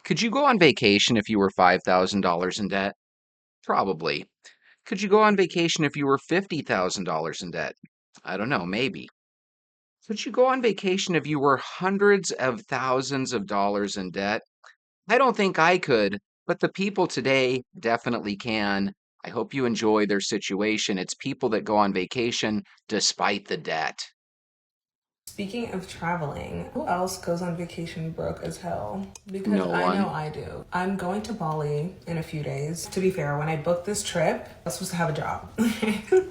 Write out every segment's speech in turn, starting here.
Could you go on vacation if you were $5,000 in debt? Probably. Could you go on vacation if you were $50,000 in debt? I don't know, maybe. Could you go on vacation if you were hundreds of thousands of dollars in debt? I don't think I could, but the people today definitely can. I hope you enjoy their situation. It's people that go on vacation despite the debt. Speaking of traveling, who else goes on vacation broke as hell? Because No I know one. I do. I'm going to Bali in a few days. To be fair, when I booked this trip, I was supposed to have a job.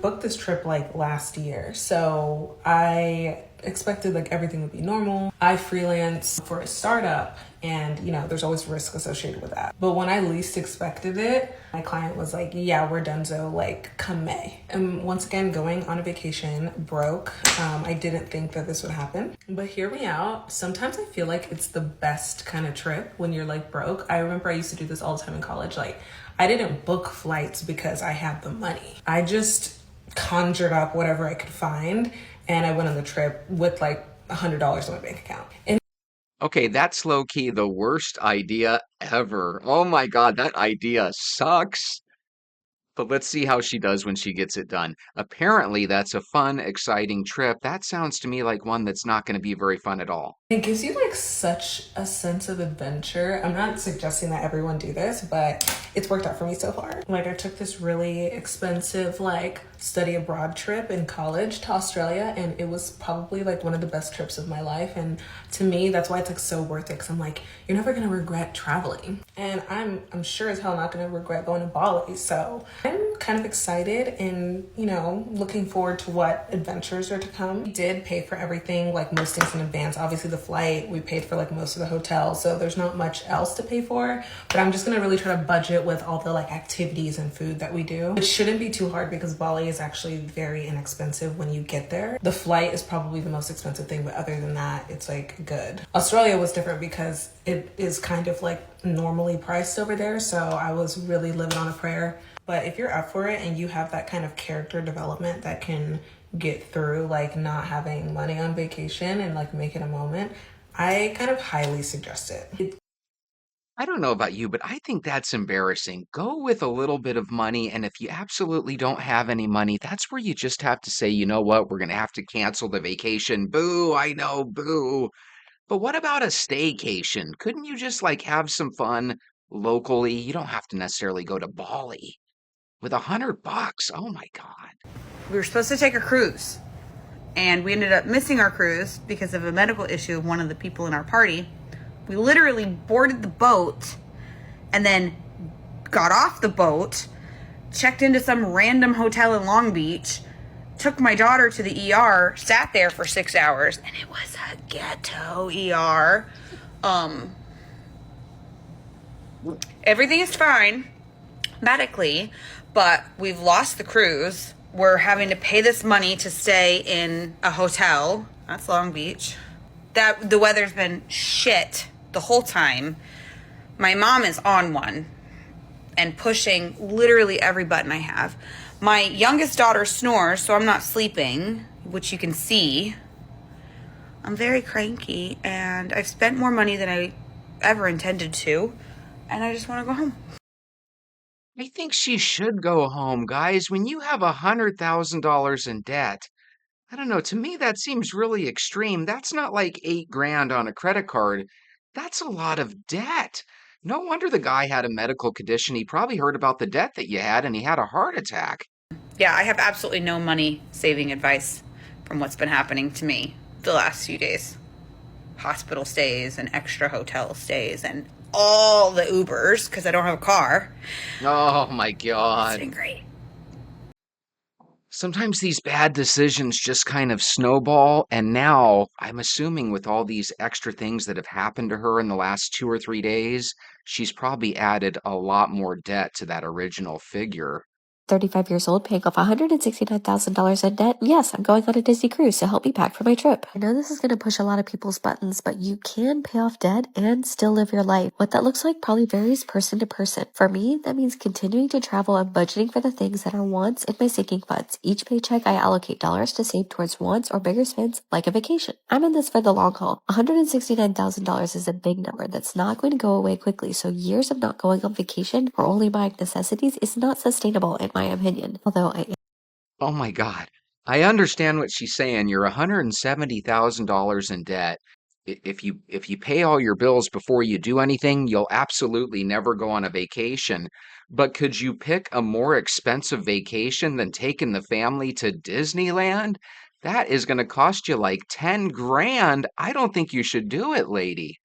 Booked this trip like last year. So I expected like everything would be normal. I freelance for a startup and there's always risk associated with that. But when I least expected it, my client was like, yeah, we're donezo, like come May. And once again, going on a vacation broke. I didn't think that this would happen, but hear me out. Sometimes I feel like it's the best kind of trip when you're like broke. I remember I used to do this all the time in college. Like I didn't book flights because I had the money. I just conjured up whatever I could find and I went on the trip with like $100 in my bank account. And Okay, that's low key the worst idea ever. Oh my God, that idea sucks. But let's see how she does when she gets it done. Apparently, that's a fun, exciting trip. That sounds to me like one that's not going to be very fun at all. it gives you like such a sense of adventure. I'm not suggesting that everyone do this, but it's worked out for me so far. Like I took this really expensive like study abroad trip in college to Australia and it was probably like one of the best trips of my life. And to me, that's why it's like so worth it because I'm like, you're never gonna regret traveling. And I'm sure as hell not gonna regret going to Bali. So I'm kind of excited and looking forward to what adventures are to come. We did pay for everything, like most things in advance. Obviously the flight, we paid for like most of the hotel, so there's not much else to pay for. But I'm just gonna really try to budget with all the like activities and food that we do. It shouldn't be too hard because Bali is actually very inexpensive when you get there. The flight is probably the most expensive thing, but other than that, it's like good. Australia was different because it is kind of like normally priced over there, so I was really living on a prayer. But if you're up for it and you have that kind of character development that can get through like not having money on vacation and like make it a moment, I kind of highly suggest it. I don't know about you, but I think that's embarrassing. Go with a little bit of money, and if you absolutely don't have any money, that's where you just have to say, you know what, we're going to have to cancel the vacation. Boo, I know, boo. But what about a staycation? Couldn't you just like have some fun locally? You don't have to necessarily go to Bali with $100. Oh my God. We were supposed to take a cruise, and we ended up missing our cruise because of a medical issue of one of the people in our party. We literally boarded the boat and then got off the boat, checked into some random hotel in Long Beach, took my daughter to the ER, sat there for 6 hours, and it was a ghetto ER. Um, Everything is fine medically, but we've lost the cruise. We're having to pay this money to stay in a hotel. That's Long Beach. That the weather's been shit the whole time. My mom is on one and pushing literally every button I have. My youngest daughter snores, so I'm not sleeping, which you can see. I'm very cranky, and I've spent more money than I ever intended to, and I just want to go home. I think she should go home, guys. When you have $100,000 in debt, I don't know, to me that seems really extreme. That's not like 8 grand on a credit card. That's a lot of debt. No wonder the guy had a medical condition. He probably heard about the debt that you had and he had a heart attack. Yeah, I have absolutely no money saving advice from what's been happening to me the last few days. Hospital stays and extra hotel stays and all the Ubers because I don't have a car. Oh my It's God. been great. Sometimes these bad decisions just kind of snowball. And now I'm assuming with all these extra things that have happened to her in the last 2 or 3 days, she's probably added a lot more debt to that original figure. 35 years old, paying off $169,000 in debt. Yes, I'm going on a Disney cruise, so help me pack for my trip. I know this is going to push a lot of people's buttons, but you can pay off debt and still live your life. What that looks like probably varies person to person. For me, that means continuing to travel and budgeting for the things that are wants in my sinking funds. Each paycheck, I allocate dollars to save towards wants or bigger spends, like a vacation. I'm in this for the long haul. $169,000 is a big number that's not going to go away quickly, so years of not going on vacation or only buying necessities is not sustainable in my opinion. Although I Oh my God. I understand what she's saying. You're $170,000 in debt. If you pay all your bills before you do anything, you'll absolutely never go on a vacation. But could you pick a more expensive vacation than taking the family to Disneyland? That is going to cost you like 10 grand. I don't think you should do it, lady.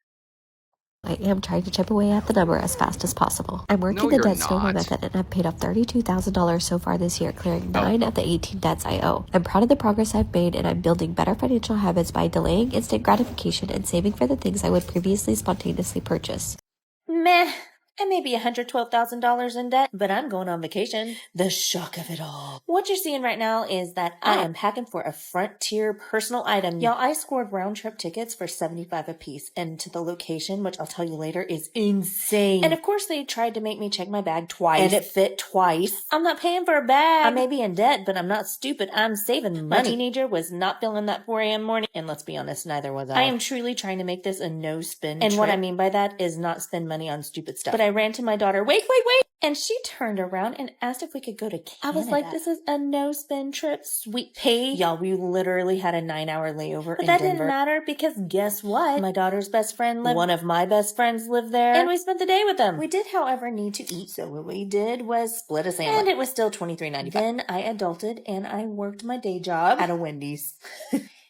am trying to chip away at the number as fast as possible. I'm working No, the you're debt snowball not. method and I've paid off $32,000 so far this year, clearing Oh, 9 of the 18 debts I owe. I'm proud of the progress I've made and I'm building better financial habits by delaying instant gratification and saving for the things I would previously spontaneously purchase. Meh. I may be $112,000 in debt, but I'm going on vacation. The shock of it all. What you're seeing right now is that I am packing for a Frontier personal item. Y'all, I scored round trip tickets for $75 a piece, and to the location, which I'll tell you later, is insane. And of course, they tried to make me check my bag twice, and it fit twice. I'm not paying for a bag. I may be in debt, but I'm not stupid. I'm saving money. My teenager was not feeling that 4 a.m. morning, and let's be honest, neither was I. I am truly trying to make this a no-spin trip. And what I mean by that is not spend money on stupid stuff. But I ran to my daughter, wait, and she turned around and asked if we could go to Canada. I was like, this is a no-spin trip, sweet pea. Y'all, we literally had a 9-hour layover in Denver. But that didn't matter because guess what? My daughter's best friend lived, one of my best friends lived there, and we spent the day with them. We did, however, need to eat, so what we did was split a sandwich. And it was still $23.95. Then I adulted and I worked my day job at a Wendy's.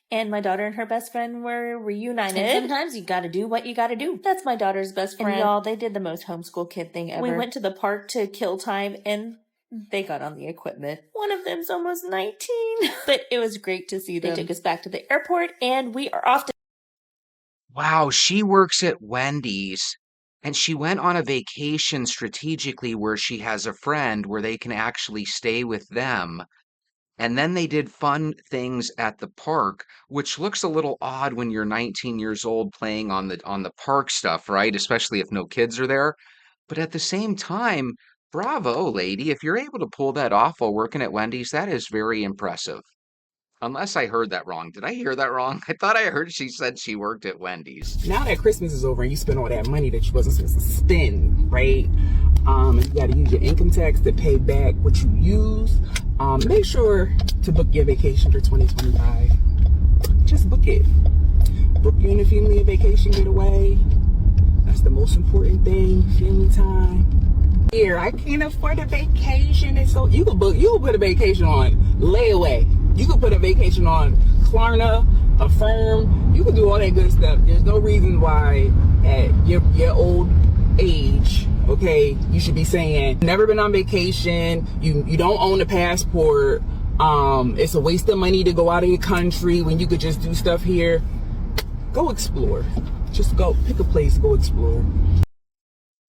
And my daughter and her best friend were reunited. And sometimes you gotta do what you gotta do. That's my daughter's best friend. And y'all, they did the most homeschool kid thing ever. We went to the park to kill time and they got on the equipment. One of them's almost 19. But it was great to see them. They took us back to the airport and we are off to... wow, she works at Wendy's and she went on a vacation strategically where she has a friend where they can actually stay with them. And then they did fun things at the park, which looks a little odd when you're 19 years old playing on the park stuff, right? Especially if no kids are there. But at the same time, bravo, lady. If you're able to pull that off while working at Wendy's, that is very impressive. Unless I heard that wrong. Did I hear that wrong? I thought I heard she said she worked at Wendy's. Now that Christmas is over and you spend all that money that you wasn't supposed to spend, right? You got to use your income tax to pay back what you use. Make sure to book your vacation for 2025. Just book it. Book you and the family a vacation getaway. That's the most important thing. Family time. Here, I can't afford a vacation. And so you can put a vacation on layaway. You can put a vacation on Klarna, Affirm. You can do all that good stuff. There's no reason why at your old age, okay, you should be saying never been on vacation. You don't own a passport. It's a waste of money to go out of your country when you could just do stuff here. Go explore. Just go pick a place, go explore.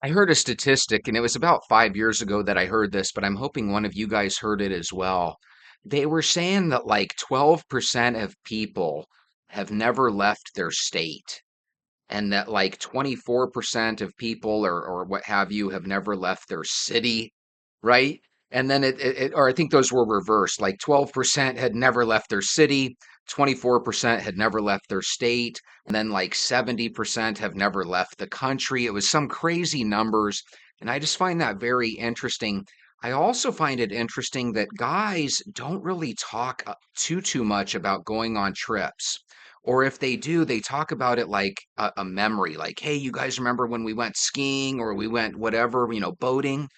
I heard a statistic, and it was about 5 years ago that I heard this, but I'm hoping one of you guys heard it as well. They were saying that like 12% of people have never left their state, and that like 24% of people or what have you have never left their city, right? And then or I think those were reversed. Like 12% had never left their city, 24% had never left their state, and then like 70% have never left the country. It was some crazy numbers, and I just find that very interesting. I also find it interesting that guys don't really talk too much about going on trips. Or if they do, they talk about it like a memory, like, hey, you guys remember when we went skiing or we went whatever, boating?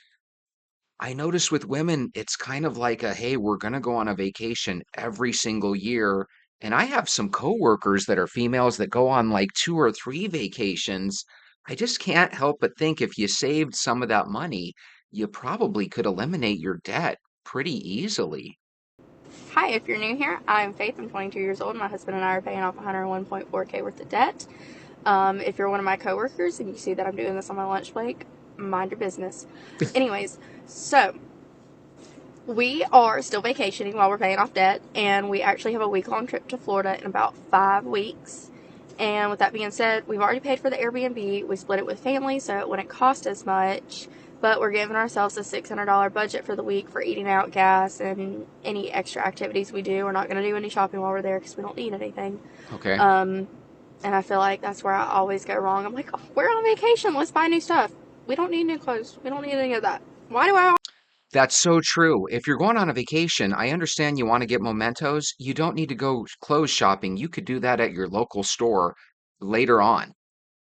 I notice with women, it's kind of like hey, we're going to go on a vacation every single year. And I have some coworkers that are females that go on like 2 or 3 vacations. I just can't help but think if you saved some of that money, you probably could eliminate your debt pretty easily. Hi, if you're new here, I'm Faith. I'm 22 years old. My husband and I are paying off 101.4K worth of debt. If you're one of my coworkers and you see that I'm doing this on my lunch break, mind your business. Anyways, so we are still vacationing while we're paying off debt, and we actually have a week-long trip to Florida in about 5 weeks. And with that being said, we've already paid for the Airbnb. We split it with family, so it wouldn't cost as much. But we're giving ourselves a $600 budget for the week for eating out, gas, and any extra activities we do. We're not going to do any shopping while we're there because we don't need anything. Okay. And I feel like that's where I always go wrong. I'm like, oh, we're on vacation. Let's buy new stuff. We don't need new clothes. We don't need any of that. Why do I? That's so true. If you're going on a vacation, I understand you want to get mementos. You don't need to go clothes shopping. You could do that at your local store later on.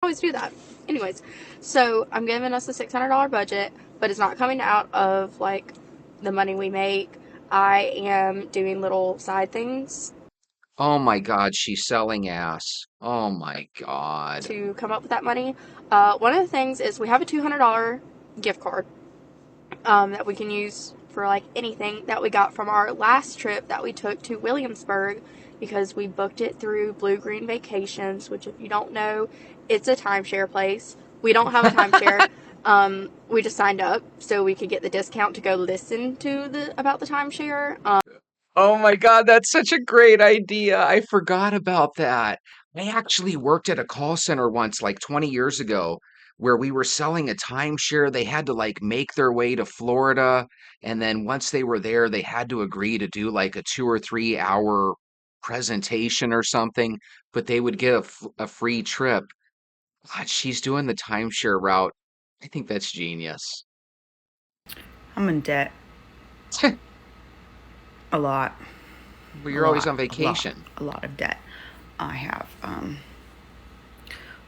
Always do that. Anyways, so I'm giving us a $600 budget, but it's not coming out of like the money we make. I am doing little side things Oh my God, she's selling ass. Oh my God. to come up with that money. One of the things is we have a $200 gift card that we can use for like anything that we got from our last trip that we took to Williamsburg, because we booked it through Blue Green Vacations, which if you don't know, it's a timeshare place. We don't have a timeshare. We just signed up so we could get the discount to go listen to about the timeshare. Oh my God, that's such a great idea. I forgot about that. I actually worked at a call center once, like 20 years ago, where we were selling a timeshare. They had to like make their way to Florida. And then once they were there, they had to agree to do like a 2 or 3 hour presentation or something, but they would get a free trip. God, she's doing the timeshare route. I think that's genius. I'm in debt. A lot. Well, you're always on vacation. A lot of debt. I have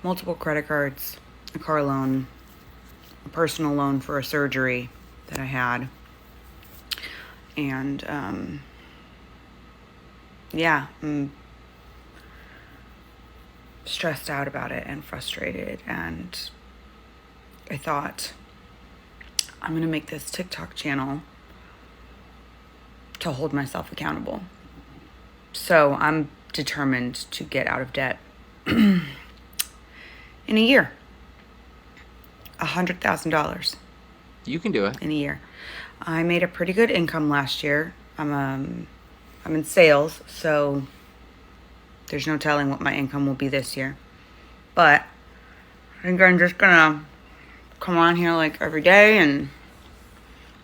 multiple credit cards, a car loan, a personal loan for a surgery that I had, and yeah, I'm stressed out about it and frustrated, and I thought I'm gonna make this TikTok channel to hold myself accountable. So I'm determined to get out of debt in a year. $100,000 You can do it. in a year. I made a pretty good income last year. I'm in sales, so there's no telling what my income will be this year. But I think I'm just gonna come on here like every day and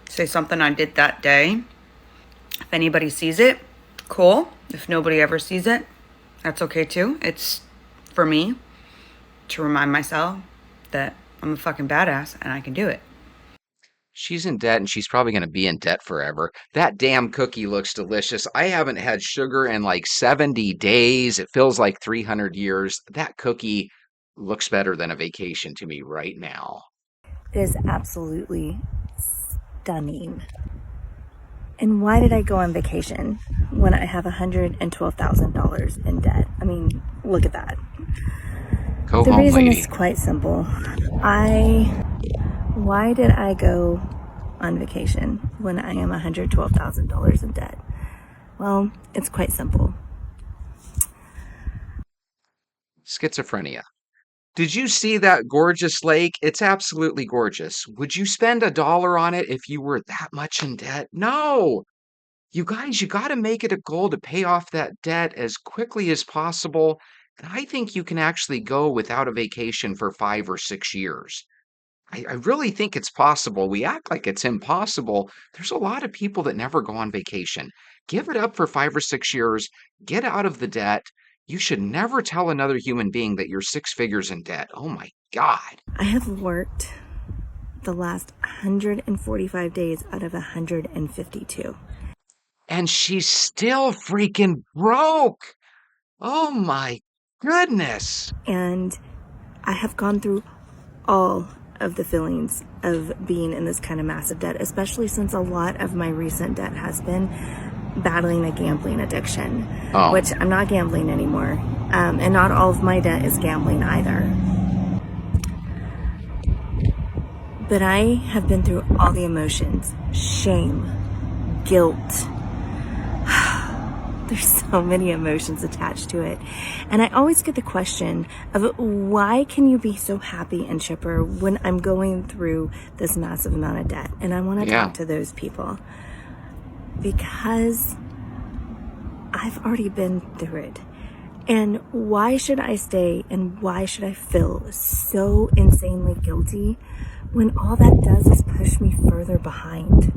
say something I did that day. If anybody sees it, cool. If nobody ever sees it, that's okay too. It's for me to remind myself that I'm a fucking badass and I can do it. She's in debt and she's probably going to be in debt forever. That damn cookie looks delicious. I haven't had sugar in like 70 days. It feels like 300 years. That cookie looks better than a vacation to me right now. It is absolutely stunning. And why did I go on vacation when I have $112,000 in debt? I mean, look at that. Go The home, reason lady. is quite simple. Why did I go on vacation when I am $112,000 in debt? Well, it's quite simple. Schizophrenia. Did you see that gorgeous lake? It's absolutely gorgeous. Would you spend $1 on it if you were that much in debt? No. You guys, you got to make it a goal to pay off that debt as quickly as possible. And I think you can actually go without a vacation for 5 or 6 years. I really think it's possible. We act like it's impossible. There's a lot of people that never go on vacation. Give it up for 5 or 6 years. Get out of the debt. You should never tell another human being that you're 6 figures in debt. Oh my God. I have worked the last 145 days out of 152. And she's still freaking broke. Oh my goodness. And I have gone through all of the feelings of being in this kind of massive debt, especially since a lot of my recent debt has been battling a gambling addiction, which I'm not gambling anymore. And not all of my debt is gambling either. But I have been through all the emotions: shame, guilt. There's so many emotions attached to it. And I always get the question of why can you be so happy and chipper when I'm going through this massive amount of debt? And I want to talk to those people. because I've already been through it. And why should I stay and why should I feel so insanely guilty when all that does is push me further behind?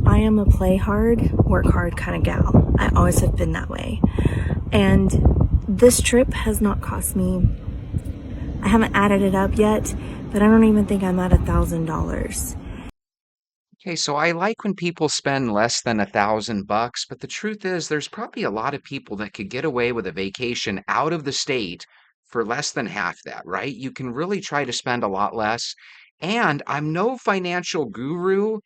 I am a play hard, work hard kind of gal. I always have been that way. And this trip has not cost me, I haven't added it up yet, but I don't even think I'm at $1,000. Okay, so I like when people spend less than $1,000, but the truth is there's probably a lot of people that could get away with a vacation out of the state for less than half that, right? You can really try to spend a lot less. And I'm no financial guru,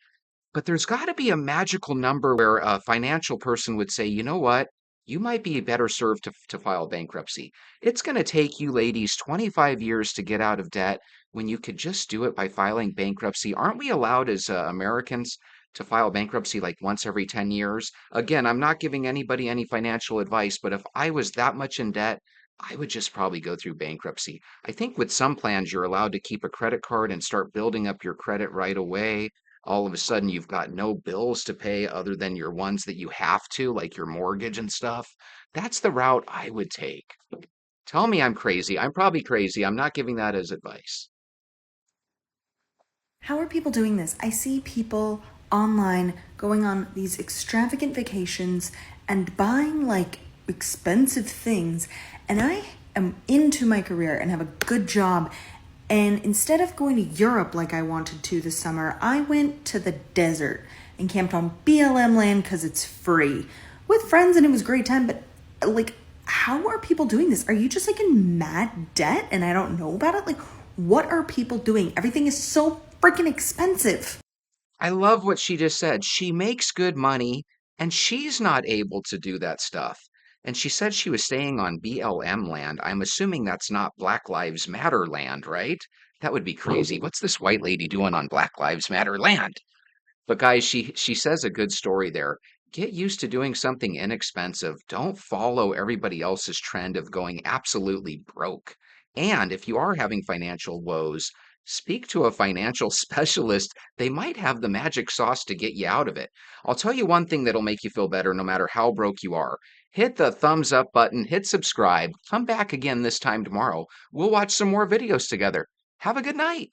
but there's got to be a magical number where a financial person would say, you know what? You might be better served to file bankruptcy. It's going to take you ladies 25 years to get out of debt when you could just do it by filing bankruptcy. Aren't we allowed as Americans to file bankruptcy like once every 10 years? Again, I'm not giving anybody any financial advice, but if I was that much in debt, I would just probably go through bankruptcy. I think with some plans, you're allowed to keep a credit card and start building up your credit right away. All of a sudden you've got no bills to pay other than your ones that you have to, like your mortgage and stuff. That's the route I would take. Tell me I'm crazy. I'm probably crazy. I'm not giving that as advice. How are people doing this? I see people online going on these extravagant vacations and buying like expensive things. And I am into my career and have a good job. And instead of going to Europe like I wanted to this summer, I went to the desert and camped on BLM land because it's free with friends and it was a great time. But like, how are people doing this? Are you just like in mad debt and I don't know about it? Like, what are people doing? Everything is so freaking expensive. I love what she just said. She makes good money and she's not able to do that stuff. And she said she was staying on BLM land. I'm assuming that's not Black Lives Matter land, right? That would be crazy. What's this white lady doing on Black Lives Matter land? But guys, she says a good story there. Get used to doing something inexpensive. Don't follow everybody else's trend of going absolutely broke. And if you are having financial woes, speak to a financial specialist. They might have the magic sauce to get you out of it. I'll tell you one thing that'll make you feel better no matter how broke you are. Hit the thumbs up button, hit subscribe, come back again this time tomorrow. We'll watch some more videos together. Have a good night.